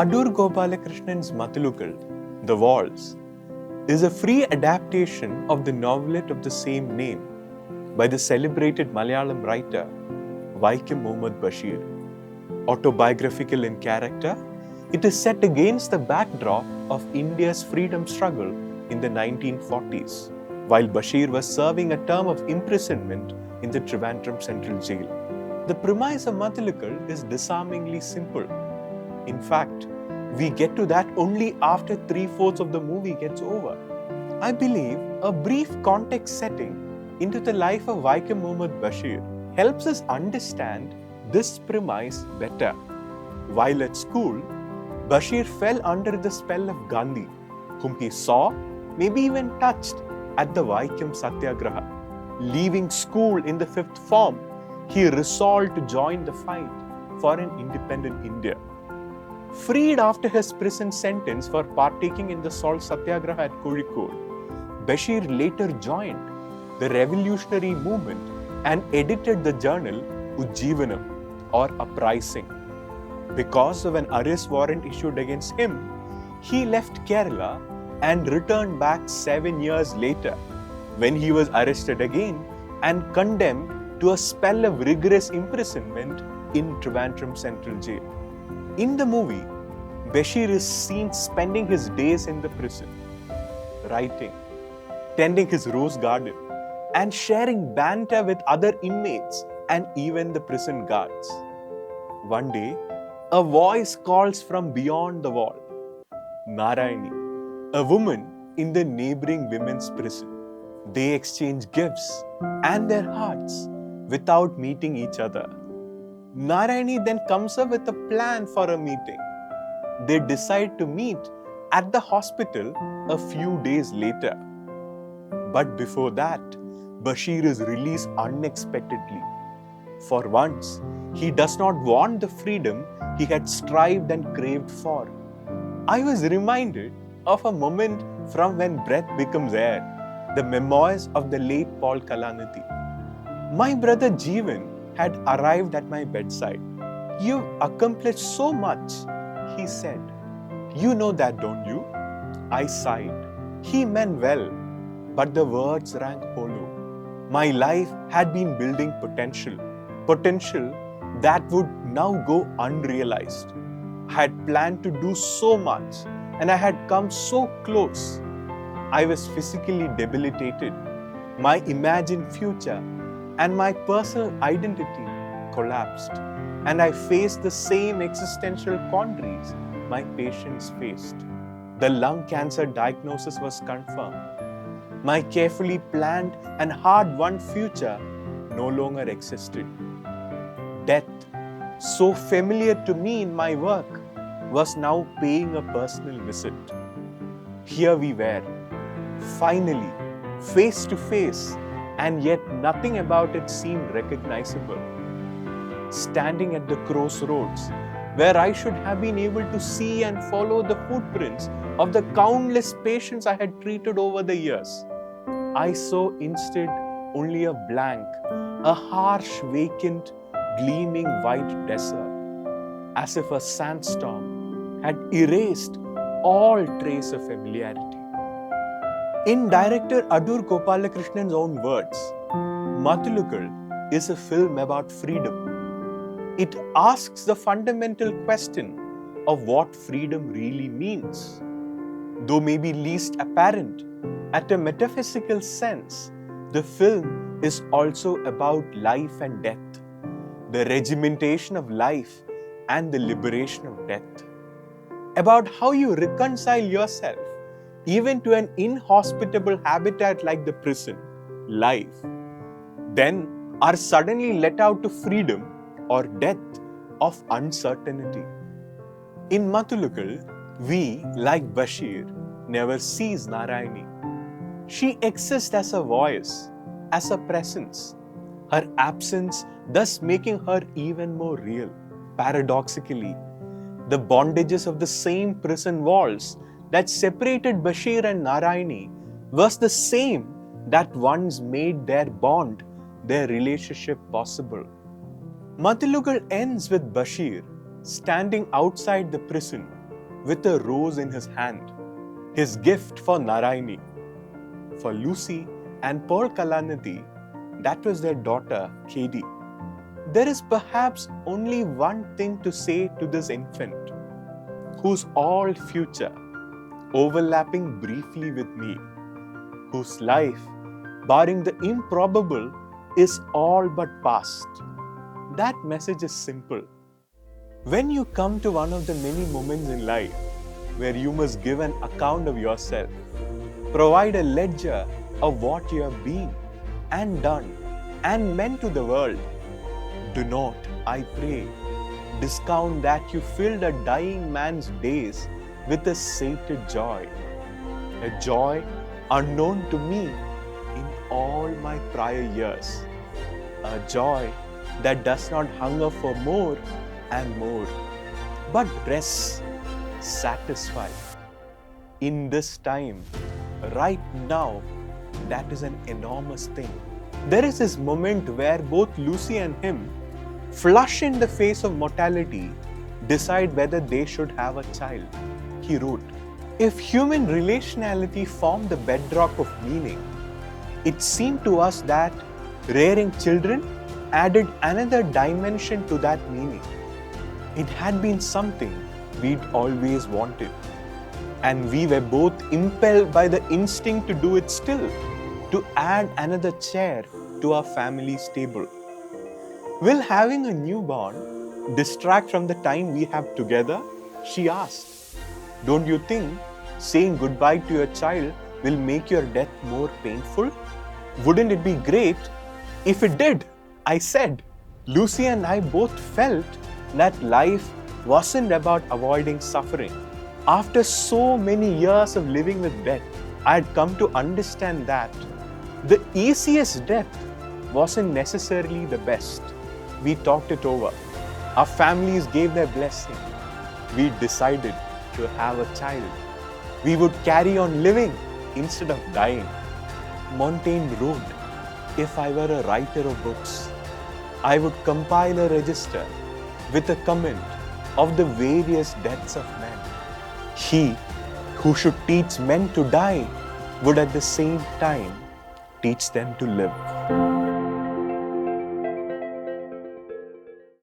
Adoor Gopalakrishnan's Mathilukal, The Walls, is a free adaptation of the novelette of the same name by the celebrated Malayalam writer Vaikom Muhammad Basheer. Autobiographical in character, it is set against the backdrop of India's freedom struggle in the 1940s, while Basheer was serving a term of imprisonment in the Trivandrum Central Jail. The premise of Mathilukal is disarmingly simple. In fact, we get to that only after 3/4 of the movie gets over. I believe a brief context setting into the life of Vaikom Muhammad Basheer helps us understand this premise better. While at school, Basheer fell under the spell of Gandhi, whom he saw, maybe even touched, at the Vaikom Satyagraha. Leaving school in the 5th form, he resolved to join the fight for an independent India. Freed after his prison sentence for partaking in the salt satyagraha at Kozhikode, Basheer later joined the revolutionary movement and edited the journal Ujjivanam, or Uprising. Because of an arrest warrant issued against him, he left Kerala and returned back 7 years later, when he was arrested again and condemned to a spell of rigorous imprisonment in Trivandrum Central Jail. In the movie, Basheer is seen spending his days in the prison, writing, tending his rose garden, and sharing banter with other inmates and even the prison guards. One day, a voice calls from beyond the wall, Narayani, a woman in the neighboring women's prison. They exchange gifts and their hearts without meeting each other. Narayani then comes up with a plan for a meeting. They decide to meet at the hospital a few days later. But before that, Basheer is released unexpectedly. For once, he does not want the freedom he had strived and craved for. I was reminded of a moment from When Breath Becomes Air, the memoirs of the late Paul Kalanithi. My brother Jeevan had arrived at my bedside. "You've accomplished so much," he said. "You know that, don't you?" I sighed. He meant well, but the words rang hollow. My life had been building potential that would now go unrealized. I had planned to do so much, and I had come so close. I was physically debilitated. My imagined future and my personal identity collapsed, and I faced the same existential quandaries my patients faced. The lung cancer diagnosis was confirmed. My carefully planned and hard-won future no longer existed. Death, so familiar to me in my work, was now paying a personal visit. Here we were, finally, face to face, and yet nothing about it seemed recognizable. Standing at the crossroads, where I should have been able to see and follow the footprints of the countless patients I had treated over the years, I saw instead only a blank, a harsh, vacant, gleaming white desert, as if a sandstorm had erased all trace of familiarity. In director Adoor Gopalakrishnan's own words, Mathilukal is a film about freedom. It asks the fundamental question of what freedom really means. Though maybe least apparent, at a metaphysical sense, the film is also about life and death, the regimentation of life and the liberation of death, about how you reconcile yourself even to an inhospitable habitat like the prison, life, then are suddenly let out to freedom or death of uncertainty. In Mathilukal, we, like Basheer, never sees Narayani. She exists as a voice, as a presence, her absence thus making her even more real. Paradoxically, the bondages of the same prison walls that separated Basheer and Narayani was the same that once made their bond, their relationship possible. Mathilukal ends with Basheer standing outside the prison, with a rose in his hand, his gift for Narayani. For Lucy and Paul Kalanithi, that was their daughter, Katie. There is perhaps only one thing to say to this infant, whose all future, overlapping briefly with me, whose life, barring the improbable, is all but past. That message is simple. When you come to one of the many moments in life where you must give an account of yourself, provide a ledger of what you have been and done and meant to the world, do not, I pray, discount that you filled a dying man's days with a sated joy, a joy unknown to me in all my prior years, a joy that does not hunger for more and more, but rests satisfied. In this time, right now, that is an enormous thing. There is this moment where both Lucy and him, flush in the face of mortality, decide whether they should have a child. He wrote, "If human relationality formed the bedrock of meaning, it seemed to us that rearing children added another dimension to that meaning. It had been something we'd always wanted, and we were both impelled by the instinct to do it still, to add another chair to our family's table. Will having a newborn distract from the time we have together?" she asked. "Don't you think saying goodbye to your child will make your death more painful? Wouldn't it be great if it did?" I said. Lucy and I both felt that life wasn't about avoiding suffering. After so many years of living with death, I had come to understand that the easiest death wasn't necessarily the best. We talked it over. Our families gave their blessing. We decided to have a child. We would carry on living instead of dying. Montaigne wrote, "If I were a writer of books, I would compile a register with a comment of the various deaths of men. He who should teach men to die would at the same time teach them to live."